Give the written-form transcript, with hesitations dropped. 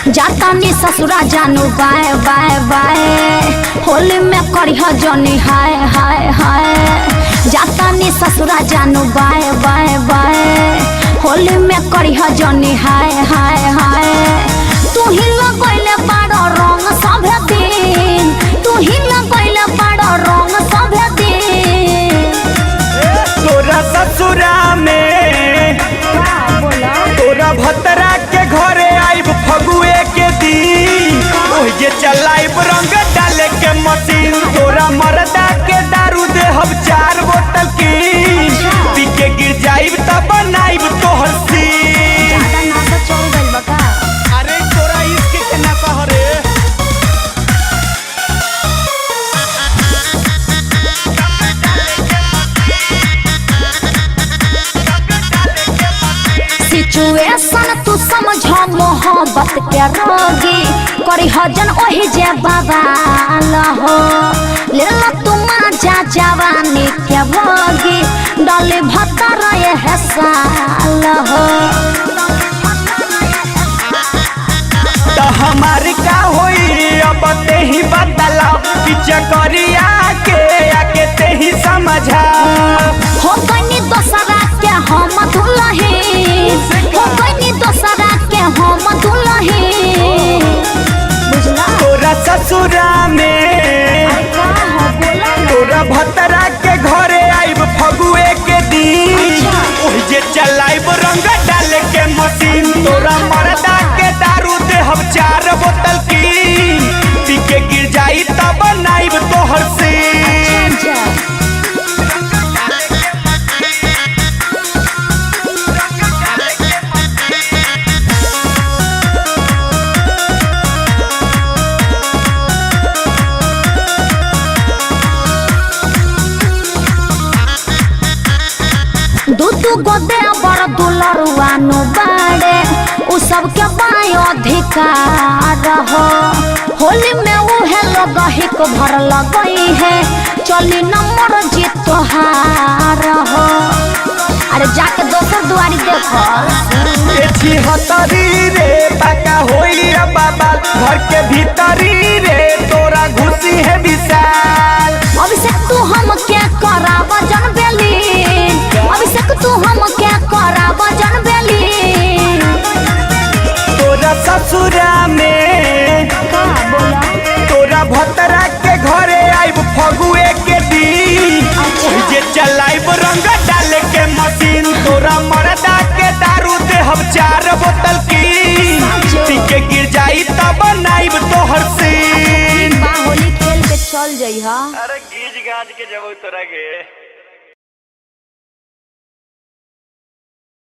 जातानी ससुरा जानू बाय बाय बाय होली में करिह जनी हाय हाय हाय। जातानी ससुरा जानू बाय बाय बाय होली में करिह जनी हाय हाय हाय। तू ही लगैले बाड़ रंग सभे दिन, तू ही लगैले बाड़ रंग सभे दिन। तोरा ससुरा में तोरा भतरा के घरे आइब फगुए के दिन, ओहिजे चलाइब रंग डाले के मशीन। तोरा मर्दा के दारू देहब 4 बोतल की, पी के गिर जाइब तब बनाइब तोहर सीन। ज्यादा नासा चल गइल बा का? अरे तोरा इसके के नशा हरे। सिचुएशन तू समझ मोहब्बत के रोगी करी हजन ओही जे बवाल हो। ले ला तू मजा जवानी के भोगी डाले भतर ये साल हो। तो हमारी का होई अब ते ही बदला, पीछे करिया के आके ते ही समझा। हो गनी दोसरा के हम दुल्हन, हो गनी दोसरा के हम दुल्हन। बुझला? तोरा ससुरा में तोरा भतरा के घरे आइब फगुए के दिन, ओहिजे चलाइब रंग डाले के मशीन। तोरा मर्दा के दारू देहब 4 बोतल की, पी के गिर जाई तब बनाइब तोहर सीन। दूधू गोदे बड़ दुलरुआ नु बाड़े, उ सबके बाय अधिकार हो। होली में उहे लोग हिक भर लगई है, चली नंबर जीत तोहार हो। अरे जाके दोसर दुआरी देखो। हतरी रे बाका होई बाबा, घर के भीतरी रे तोरा घुसी है विशाल। अभिषेक तू हम क्या कराब जन बेली, अभिषेक तू हम क्या कराब जन बेली। तोरा ससुरा में का बोला? तोरा भतरा के घरे आइब फगुए के दिन, ओहिजे चलाइब रंग डाले के मशीन। तोरा मर्दा के दारू देहब 4 बोतल की, पी के गिर जाई तब बनाइब तोहर सीन। होली खेल के चल जइहा। अरे गीज गाज के जब तोरा के